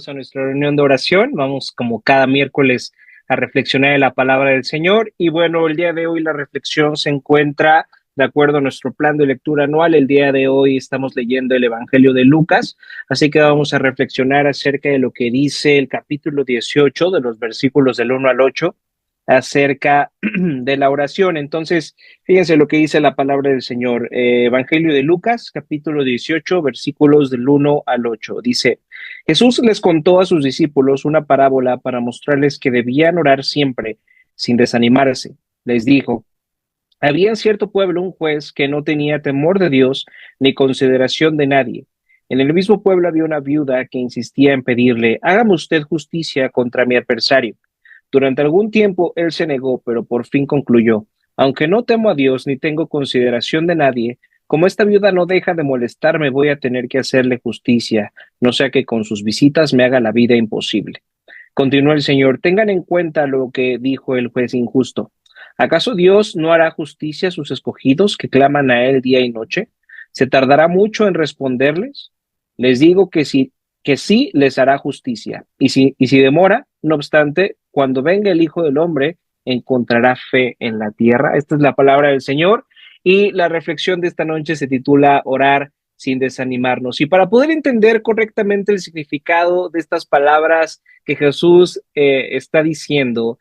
bienvenidos a nuestra reunión de oración. Vamos como cada miércoles a reflexionar en la palabra del Señor. Y bueno, el día de hoy la reflexión se encuentra de acuerdo a nuestro plan de lectura anual. El día de hoy estamos leyendo el Evangelio de Lucas, así que vamos a reflexionar acerca de lo que dice el capítulo 18 de los versículos del 1 al 8 acerca de la oración. Entonces, fíjense lo que dice la palabra del Señor. Evangelio de Lucas, capítulo 18, versículos del 1 al 8. Dice, Jesús les contó a sus discípulos una parábola para mostrarles que debían orar siempre, sin desanimarse. Les dijo, había en cierto pueblo un juez que no tenía temor de Dios ni consideración de nadie. En el mismo pueblo había una viuda que insistía en pedirle, hágame usted justicia contra mi adversario. Durante algún tiempo él se negó, pero por fin concluyó, aunque no temo a Dios ni tengo consideración de nadie, como esta viuda no deja de molestarme, voy a tener que hacerle justicia, no sea que con sus visitas me haga la vida imposible. Continuó el Señor, tengan en cuenta lo que dijo el juez injusto. ¿Acaso Dios no hará justicia a sus escogidos que claman a Él día y noche? ¿Se tardará mucho en responderles? Les digo que sí les hará justicia. Y si demora, no obstante, cuando venga el Hijo del Hombre, encontrará fe en la tierra. Esta es la palabra del Señor. Y la reflexión de esta noche se titula Orar sin desanimarnos. Y para poder entender correctamente el significado de estas palabras que Jesús está diciendo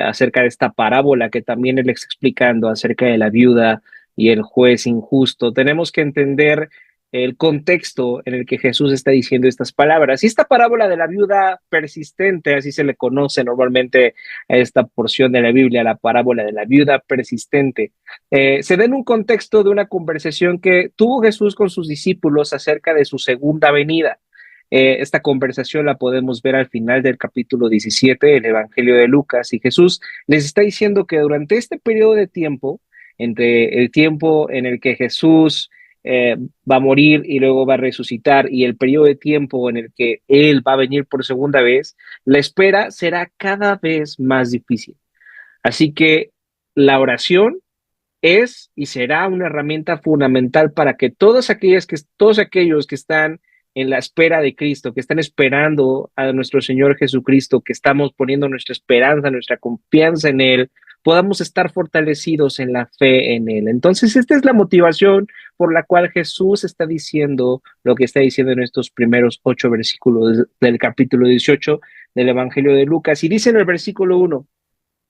acerca de esta parábola que también él está explicando acerca de la viuda y el juez injusto, tenemos que entender el contexto en el que Jesús está diciendo estas palabras. Y esta parábola de la viuda persistente, así se le conoce normalmente a esta porción de la Biblia, la parábola de la viuda persistente, se da en un contexto de una conversación que tuvo Jesús con sus discípulos acerca de su segunda venida. Esta conversación la podemos ver al final del capítulo 17 del Evangelio de Lucas, y Jesús les está diciendo que durante este periodo de tiempo, entre el tiempo en el que Jesús va a morir y luego va a resucitar y el periodo de tiempo en el que Él va a venir por segunda vez, la espera será cada vez más difícil. Así que la oración es y será una herramienta fundamental para que todos aquellos que están en la espera de Cristo, que están esperando a nuestro Señor Jesucristo, que estamos poniendo nuestra esperanza, nuestra confianza en Él, podamos estar fortalecidos en la fe en Él. Entonces, esta es la motivación por la cual Jesús está diciendo lo que está diciendo en estos primeros 8 versículos del capítulo 18 del Evangelio de Lucas. Y dice en el versículo 1,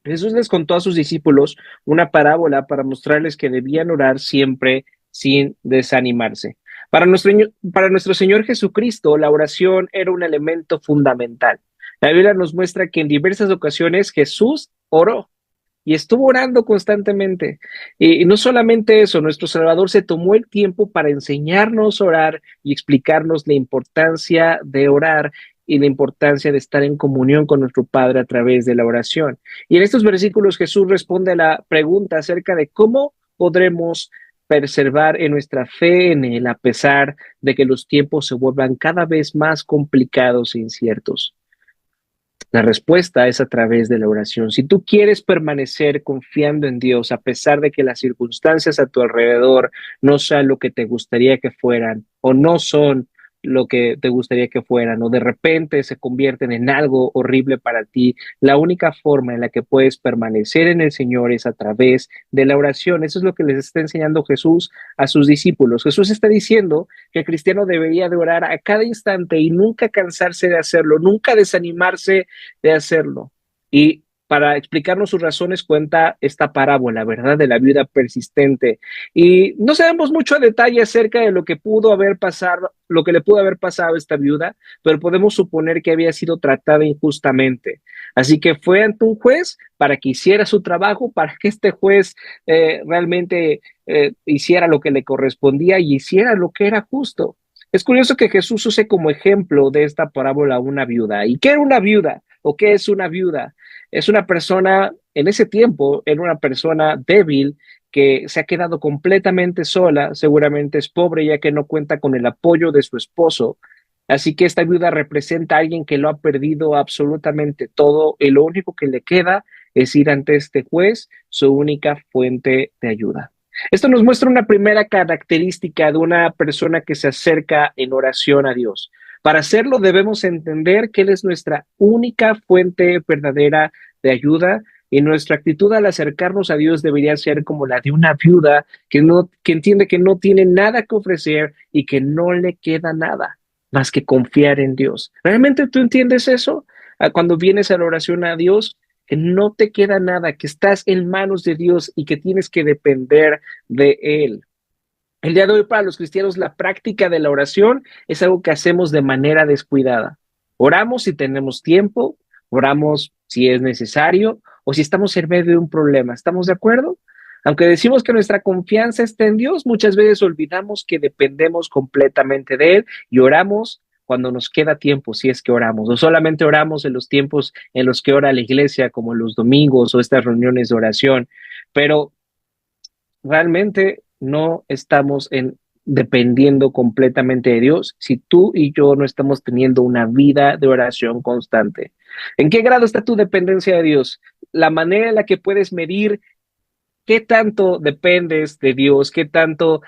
Jesús les contó a sus discípulos una parábola para mostrarles que debían orar siempre sin desanimarse. Para nuestro Señor Jesucristo, la oración era un elemento fundamental. La Biblia nos muestra que en diversas ocasiones Jesús oró y estuvo orando constantemente. Y no solamente eso, nuestro Salvador se tomó el tiempo para enseñarnos a orar y explicarnos la importancia de orar y la importancia de estar en comunión con nuestro Padre a través de la oración. Y en estos versículos Jesús responde a la pregunta acerca de cómo podremos preservar en nuestra fe en Él a pesar de que los tiempos se vuelvan cada vez más complicados e inciertos. La respuesta es a través de la oración. Si tú quieres permanecer confiando en Dios, a pesar de que las circunstancias a tu alrededor no sean lo que te gustaría que fueran, o no son lo que te gustaría que fueran, o de repente se convierten en algo horrible para ti, la única forma en la que puedes permanecer en el Señor es a través de la oración. Eso es lo que les está enseñando Jesús a sus discípulos. Jesús está diciendo que el cristiano debería de orar a cada instante y nunca cansarse de hacerlo, nunca desanimarse de hacerlo. Y para explicarnos sus razones cuenta esta parábola, ¿verdad? De la viuda persistente. Y no sabemos mucho a detalle acerca de lo que pudo haber pasado, lo que le pudo haber pasado a esta viuda, pero podemos suponer que había sido tratada injustamente. Así que fue ante un juez para que hiciera su trabajo, para que este juez realmente hiciera lo que le correspondía y hiciera lo que era justo. Es curioso que Jesús use como ejemplo de esta parábola una viuda. ¿Y qué era una viuda? ¿O qué es una viuda? Es una persona, en ese tiempo, era una persona débil que se ha quedado completamente sola, seguramente es pobre ya que no cuenta con el apoyo de su esposo. Así que esta viuda representa a alguien que lo ha perdido absolutamente todo y lo único que le queda es ir ante este juez, su única fuente de ayuda. Esto nos muestra una primera característica de una persona que se acerca en oración a Dios. Para hacerlo debemos entender que Él es nuestra única fuente verdadera de ayuda y nuestra actitud al acercarnos a Dios debería ser como la de una viuda que entiende que no tiene nada que ofrecer y que no le queda nada más que confiar en Dios. ¿Realmente tú entiendes eso? Cuando vienes a la oración a Dios, que no te queda nada, que estás en manos de Dios y que tienes que depender de Él. El día de hoy para los cristianos la práctica de la oración es algo que hacemos de manera descuidada. Oramos si tenemos tiempo, oramos si es necesario o si estamos en medio de un problema. ¿Estamos de acuerdo? Aunque decimos que nuestra confianza está en Dios, muchas veces olvidamos que dependemos completamente de Él y oramos cuando nos queda tiempo, si es que oramos, o solamente oramos en los tiempos en los que ora la iglesia, como los domingos o estas reuniones de oración. Pero realmente no estamos dependiendo completamente de Dios si tú y yo no estamos teniendo una vida de oración constante. ¿En qué grado está tu dependencia de Dios? La manera en la que puedes medir qué tanto dependes de Dios, qué tanto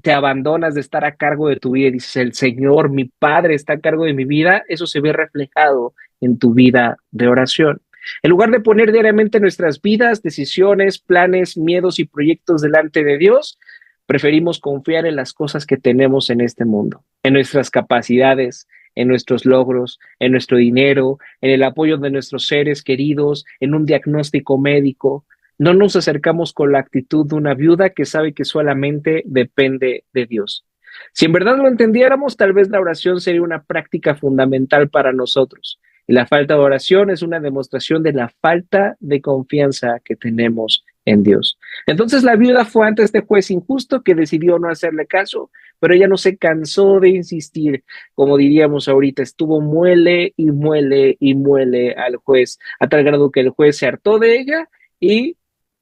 te abandonas de estar a cargo de tu vida y dices, el Señor, mi Padre, está a cargo de mi vida, eso se ve reflejado en tu vida de oración. En lugar de poner diariamente nuestras vidas, decisiones, planes, miedos y proyectos delante de Dios, preferimos confiar en las cosas que tenemos en este mundo, en nuestras capacidades, en nuestros logros, en nuestro dinero, en el apoyo de nuestros seres queridos, en un diagnóstico médico. No nos acercamos con la actitud de una viuda que sabe que solamente depende de Dios. Si en verdad lo entendiéramos, tal vez la oración sería una práctica fundamental para nosotros. Y la falta de oración es una demostración de la falta de confianza que tenemos en Dios. Entonces la viuda fue ante este juez injusto que decidió no hacerle caso, pero ella no se cansó de insistir, como diríamos ahorita, estuvo muele y muele y muele al juez, a tal grado que el juez se hartó de ella y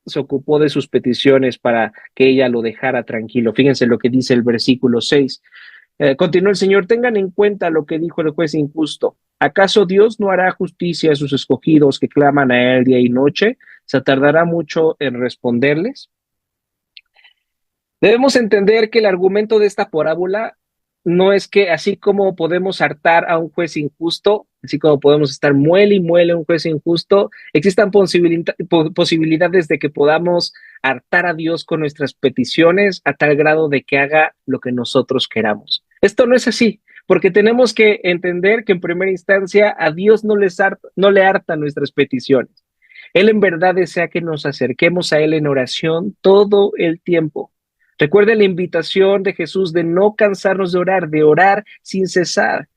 se ocupó de sus peticiones para que ella lo dejara tranquilo. Fíjense lo que dice el versículo 6. Continuó el Señor, tengan en cuenta lo que dijo el juez injusto. ¿Acaso Dios no hará justicia a sus escogidos que claman a Él día y noche? ¿Se tardará mucho en responderles? Debemos entender que el argumento de esta parábola no es que así como podemos hartar a un juez injusto, así como podemos estar muele y muele a un juez injusto, existan posibilidades de que podamos hartar a Dios con nuestras peticiones a tal grado de que haga lo que nosotros queramos. Esto no es así, porque tenemos que entender que en primera instancia a Dios no le harta nuestras peticiones. Él en verdad desea que nos acerquemos a Él en oración todo el tiempo. Recuerde la invitación de Jesús de no cansarnos de orar sin cesar.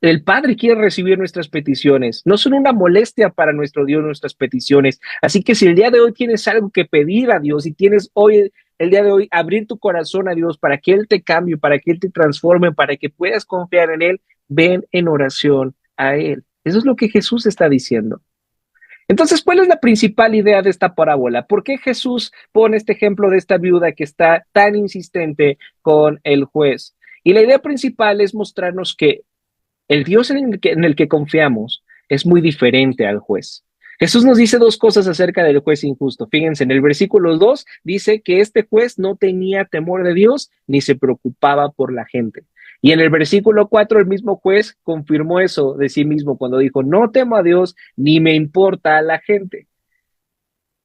El Padre quiere recibir nuestras peticiones. No son una molestia para nuestro Dios nuestras peticiones. Así que si el día de hoy tienes algo que pedir a Dios y tienes hoy, el día de hoy, abrir tu corazón a Dios para que Él te cambie, para que Él te transforme, para que puedas confiar en Él, ven en oración a Él. Eso es lo que Jesús está diciendo. Entonces, ¿cuál es la principal idea de esta parábola? ¿Por qué Jesús pone este ejemplo de esta viuda que está tan insistente con el juez? Y la idea principal es mostrarnos que el Dios en el que confiamos es muy diferente al juez. Jesús nos dice dos cosas acerca del juez injusto. Fíjense, en el versículo 2 dice que este juez no tenía temor de Dios ni se preocupaba por la gente. Y en el versículo 4 el mismo juez confirmó eso de sí mismo cuando dijo, no temo a Dios ni me importa a la gente.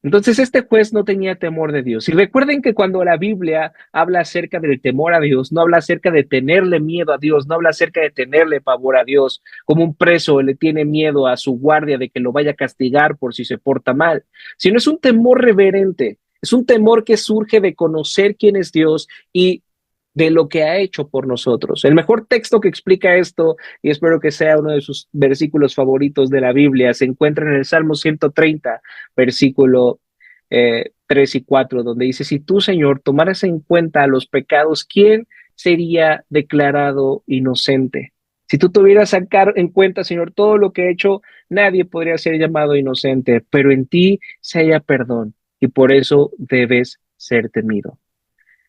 Entonces este juez no tenía temor de Dios. Y recuerden que cuando la Biblia habla acerca del temor a Dios, no habla acerca de tenerle miedo a Dios, no habla acerca de tenerle pavor a Dios, como un preso le tiene miedo a su guardia de que lo vaya a castigar por si se porta mal, sino es un temor reverente, es un temor que surge de conocer quién es Dios y de lo que ha hecho por nosotros. El mejor texto que explica esto, y espero que sea uno de sus versículos favoritos de la Biblia, se encuentra en el Salmo 130, versículo 3 y 4, donde dice, si tú, Señor, tomaras en cuenta los pecados, ¿quién sería declarado inocente? Si tú tuvieras sacar en cuenta, Señor, todo lo que he hecho, nadie podría ser llamado inocente, pero en ti se halla perdón y por eso debes ser temido.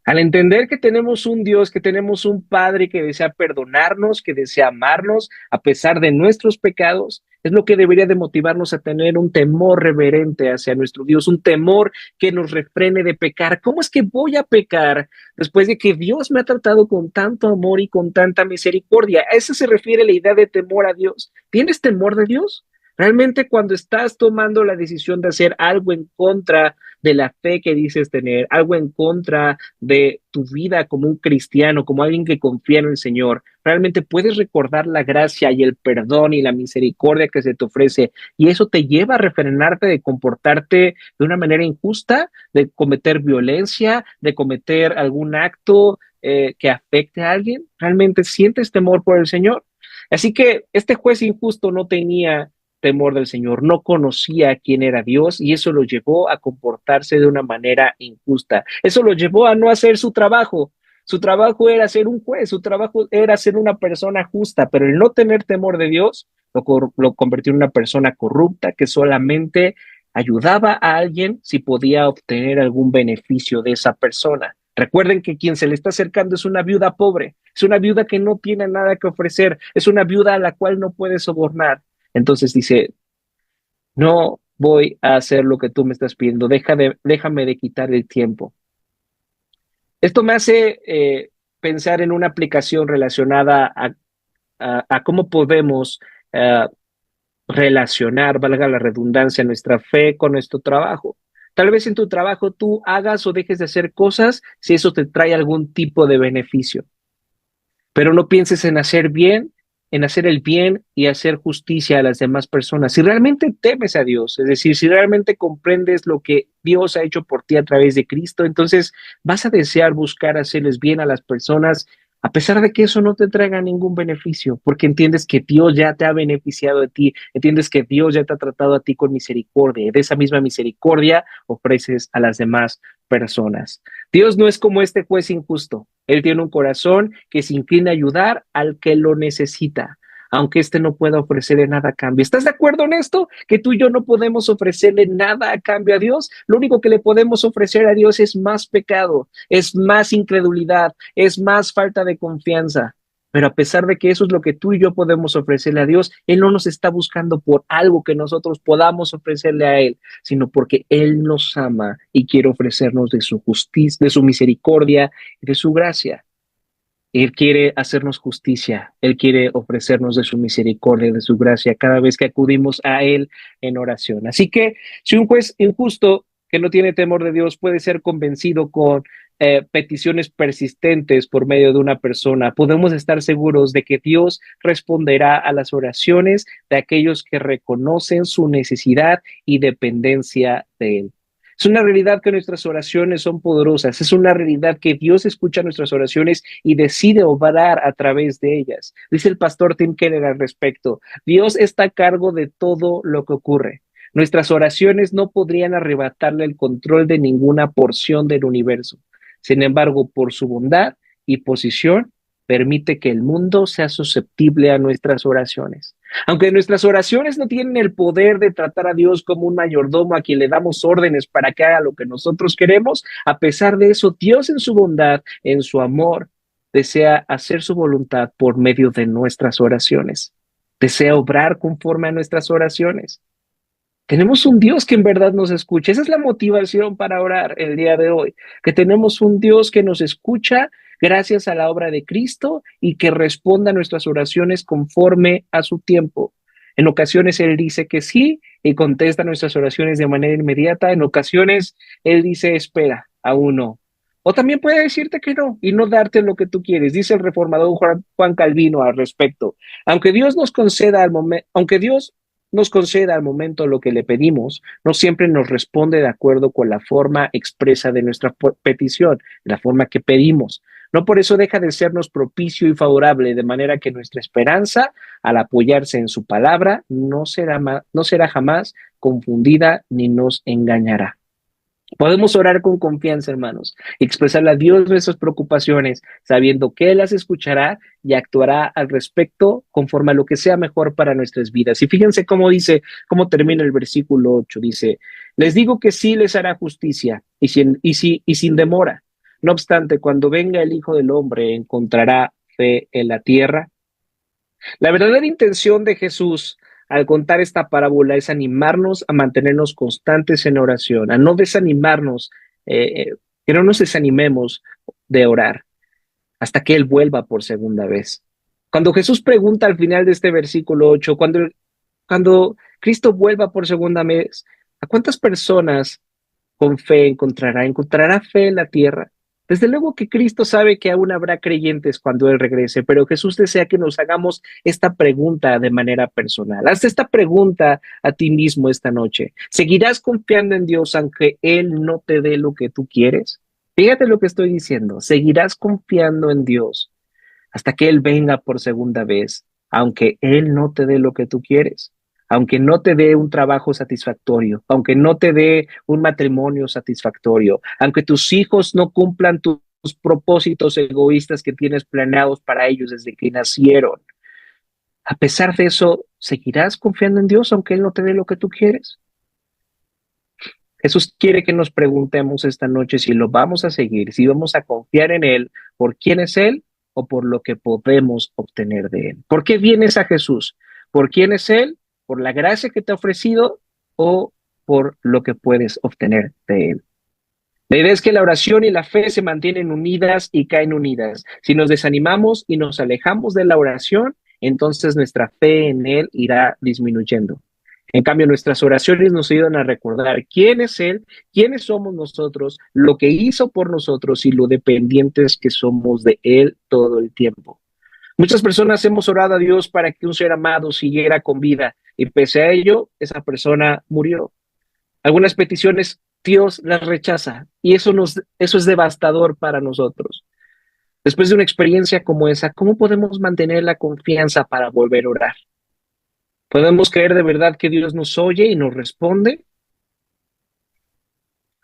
Al entender que tenemos un Dios, que tenemos un Padre que desea perdonarnos, que desea amarnos a pesar de nuestros pecados, Es lo que debería de motivarnos a tener un temor reverente hacia nuestro Dios, un temor que nos refrene de pecar. ¿Cómo es que voy a pecar después de que Dios me ha tratado con tanto amor y con tanta misericordia? A eso se refiere la idea de temor a Dios. ¿Tienes temor de Dios? Realmente cuando estás tomando la decisión de hacer algo en contra de la fe que dices tener, algo en contra de tu vida como un cristiano, como alguien que confía en el Señor, realmente puedes recordar la gracia y el perdón y la misericordia que se te ofrece, y eso te lleva a refrenarte de comportarte de una manera injusta, de cometer violencia, de cometer algún acto que afecte a alguien. ¿Realmente sientes temor por el Señor? Así que este juez injusto no tenía temor del Señor, no conocía quién era Dios, y eso lo llevó a comportarse de una manera injusta. Eso lo llevó a no hacer su trabajo. Su trabajo era ser un juez, su trabajo era ser una persona justa, pero el no tener temor de Dios lo convirtió en una persona corrupta que solamente ayudaba a alguien si podía obtener algún beneficio de esa persona. Recuerden que quien se le está acercando es una viuda pobre, es una viuda que no tiene nada que ofrecer, es una viuda a la cual no puede sobornar. Entonces dice, no voy a hacer lo que tú me estás pidiendo, déjame de quitar el tiempo. Esto me hace pensar en una aplicación relacionada a cómo podemos uh, relacionar, valga la redundancia, nuestra fe con nuestro trabajo. Tal vez en tu trabajo tú hagas o dejes de hacer cosas si eso te trae algún tipo de beneficio, pero no pienses en hacer bien, en hacer el bien y hacer justicia a las demás personas. Si realmente temes a Dios, es decir, si realmente comprendes lo que Dios ha hecho por ti a través de Cristo, entonces vas a desear buscar hacerles bien a las personas, a pesar de que eso no te traiga ningún beneficio, porque entiendes que Dios ya te ha beneficiado de ti, entiendes que Dios ya te ha tratado a ti con misericordia, y de esa misma misericordia ofreces a las demás personas. Dios no es como este juez injusto. Él tiene un corazón que se inclina a ayudar al que lo necesita, aunque éste no pueda ofrecerle nada a cambio. ¿Estás de acuerdo en esto? Que tú y yo no podemos ofrecerle nada a cambio a Dios. Lo único que le podemos ofrecer a Dios es más pecado, es más incredulidad, es más falta de confianza. Pero a pesar de que eso es lo que tú y yo podemos ofrecerle a Dios, Él no nos está buscando por algo que nosotros podamos ofrecerle a Él, sino porque Él nos ama y quiere ofrecernos de su justicia, de su misericordia y de su gracia. Él quiere hacernos justicia, Él quiere ofrecernos de su misericordia, de su gracia, cada vez que acudimos a Él en oración. Así que si un juez injusto que no tiene temor de Dios puede ser convencido con peticiones persistentes por medio de una persona, podemos estar seguros de que Dios responderá a las oraciones de aquellos que reconocen su necesidad y dependencia de Él. Es una realidad que nuestras oraciones son poderosas, es una realidad que Dios escucha nuestras oraciones y decide obrar a través de ellas. Dice el pastor Tim Keller al respecto, Dios está a cargo de todo lo que ocurre. Nuestras oraciones no podrían arrebatarle el control de ninguna porción del universo. Sin embargo, por su bondad y posición, permite que el mundo sea susceptible a nuestras oraciones. Aunque nuestras oraciones no tienen el poder de tratar a Dios como un mayordomo a quien le damos órdenes para que haga lo que nosotros queremos, a pesar de eso, Dios en su bondad, en su amor, desea hacer su voluntad por medio de nuestras oraciones. Desea obrar conforme a nuestras oraciones. Tenemos un Dios que en verdad nos escucha. Esa es la motivación para orar el día de hoy, que tenemos un Dios que nos escucha gracias a la obra de Cristo y que responda a nuestras oraciones conforme a su tiempo. En ocasiones Él dice que sí y contesta nuestras oraciones de manera inmediata. En ocasiones Él dice espera, aún no. O también puede decirte que no y no darte lo que tú quieres. Dice el reformador Juan Calvino al respecto. Aunque Dios nos conceda al momento lo que le pedimos, no siempre nos responde de acuerdo con la forma expresa de nuestra petición, la forma que pedimos. No por eso deja de sernos propicio y favorable, de manera que nuestra esperanza, al apoyarse en su palabra, no será jamás confundida ni nos engañará. Podemos orar con confianza, hermanos, y expresarle a Dios nuestras preocupaciones, sabiendo que Él las escuchará y actuará al respecto conforme a lo que sea mejor para nuestras vidas. Y fíjense cómo dice, cómo termina el versículo 8. Dice, les digo que sí les hará justicia y sin demora. No obstante, cuando venga el Hijo del Hombre, ¿encontrará fe en la tierra? La verdadera intención de Jesús al contar esta parábola es animarnos a mantenernos constantes en oración, a no desanimarnos, que no nos desanimemos de orar hasta que Él vuelva por segunda vez. Cuando Jesús pregunta al final de este versículo 8, cuando Cristo vuelva por segunda vez, ¿a cuántas personas con fe encontrará? ¿Encontrará fe en la tierra? Desde luego que Cristo sabe que aún habrá creyentes cuando Él regrese, pero Jesús desea que nos hagamos esta pregunta de manera personal. Haz esta pregunta a ti mismo esta noche. ¿Seguirás confiando en Dios aunque Él no te dé lo que tú quieres? Fíjate lo que estoy diciendo. ¿Seguirás confiando en Dios hasta que Él venga por segunda vez, aunque Él no te dé lo que tú quieres? Aunque no te dé un trabajo satisfactorio, aunque no te dé un matrimonio satisfactorio, aunque tus hijos no cumplan tus propósitos egoístas que tienes planeados para ellos desde que nacieron. A pesar de eso, ¿seguirás confiando en Dios aunque Él no te dé lo que tú quieres? Jesús quiere que nos preguntemos esta noche si lo vamos a seguir, si vamos a confiar en Él por quién es Él o por lo que podemos obtener de Él. ¿Por qué vienes a Jesús? ¿Por quién es Él? ¿Por la gracia que te ha ofrecido o por lo que puedes obtener de Él? La idea es que la oración y la fe se mantienen unidas y caen unidas. Si nos desanimamos y nos alejamos de la oración, entonces nuestra fe en Él irá disminuyendo. En cambio, nuestras oraciones nos ayudan a recordar quién es Él, quiénes somos nosotros, lo que hizo por nosotros y lo dependientes que somos de Él todo el tiempo. Muchas personas hemos orado a Dios para que un ser amado siguiera con vida y pese a ello, esa persona murió. Algunas peticiones Dios las rechaza y eso es devastador para nosotros. Después de una experiencia como esa, ¿cómo podemos mantener la confianza para volver a orar? ¿Podemos creer de verdad que Dios nos oye y nos responde?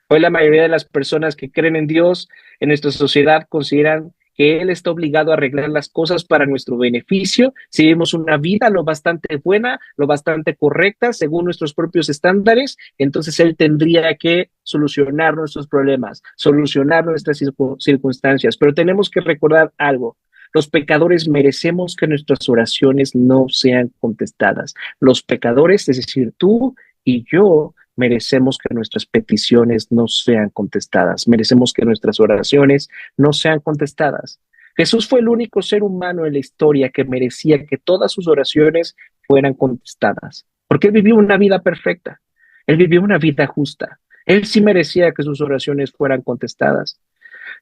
Hoy la mayoría de las personas que creen en Dios en nuestra sociedad consideran que Él está obligado a arreglar las cosas para nuestro beneficio. Si vivimos una vida lo bastante buena, lo bastante correcta, según nuestros propios estándares, entonces Él tendría que solucionar nuestros problemas, solucionar nuestras circunstancias. Pero tenemos que recordar algo. Los pecadores merecemos que nuestras oraciones no sean contestadas. Los pecadores, es decir, tú y yo, merecemos que nuestras peticiones no sean contestadas, merecemos que nuestras oraciones no sean contestadas. Jesús fue el único ser humano en la historia que merecía que todas sus oraciones fueran contestadas, porque Él vivió una vida perfecta, Él vivió una vida justa, Él sí merecía que sus oraciones fueran contestadas.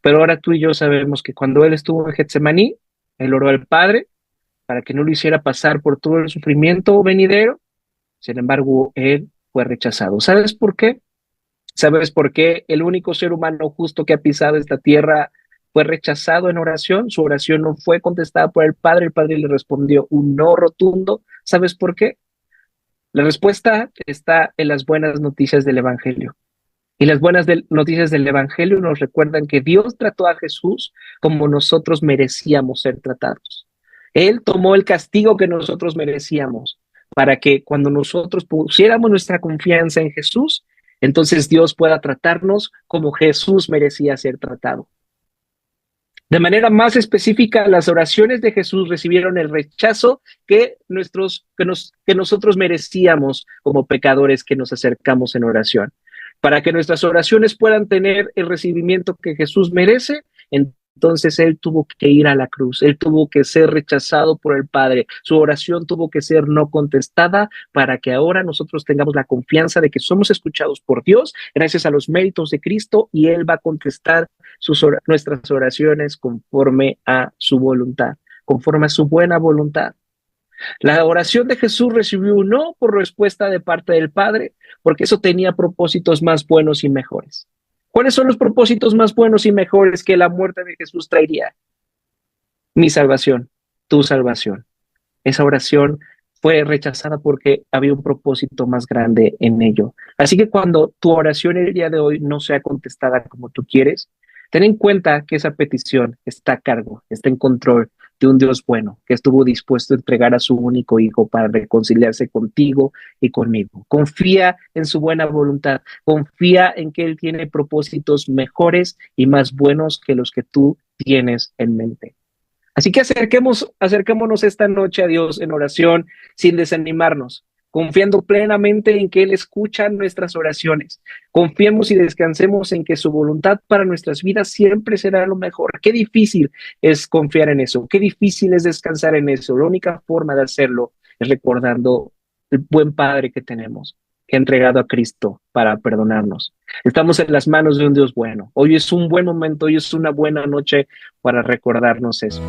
Pero ahora tú y yo sabemos que cuando Él estuvo en Getsemaní, Él oró al Padre para que no lo hiciera pasar por todo el sufrimiento venidero. Sin embargo, Él fue rechazado. ¿Sabes por qué? ¿Sabes por qué el único ser humano justo que ha pisado esta tierra fue rechazado en oración? Su oración no fue contestada por el Padre le respondió un no rotundo. ¿Sabes por qué? La respuesta está en las buenas noticias del Evangelio. Y las noticias del Evangelio nos recuerdan que Dios trató a Jesús como nosotros merecíamos ser tratados. Él tomó el castigo que nosotros merecíamos para que cuando nosotros pusiéramos nuestra confianza en Jesús, entonces Dios pueda tratarnos como Jesús merecía ser tratado. De manera más específica, las oraciones de Jesús recibieron el rechazo que nosotros merecíamos como pecadores que nos acercamos en oración. Para que nuestras oraciones puedan tener el recibimiento que Jesús merece, entonces Él tuvo que ir a la cruz, Él tuvo que ser rechazado por el Padre, su oración tuvo que ser no contestada para que ahora nosotros tengamos la confianza de que somos escuchados por Dios gracias a los méritos de Cristo y Él va a contestar nuestras oraciones conforme a su voluntad, conforme a su buena voluntad. La oración de Jesús recibió un no por respuesta de parte del Padre, porque eso tenía propósitos más buenos y mejores. ¿Cuáles son los propósitos más buenos y mejores que la muerte de Jesús traería? Mi salvación, tu salvación. Esa oración fue rechazada porque había un propósito más grande en ello. Así que cuando tu oración el día de hoy no sea contestada como tú quieres, ten en cuenta que esa petición está a cargo, está en control de un Dios bueno que estuvo dispuesto a entregar a su único hijo para reconciliarse contigo y conmigo. Confía en su buena voluntad, confía en que Él tiene propósitos mejores y más buenos que los que tú tienes en mente. Así que acerquémonos esta noche a Dios en oración sin desanimarnos. confiando plenamente en que Él escucha nuestras oraciones. Confiemos y descansemos en que su voluntad para nuestras vidas siempre será lo mejor. Qué difícil es confiar en eso, qué difícil es descansar en eso. La única forma de hacerlo es recordando el buen Padre que tenemos, que ha entregado a Cristo para perdonarnos. Estamos en las manos de un Dios bueno. Hoy es un buen momento, hoy es una buena noche para recordarnos eso.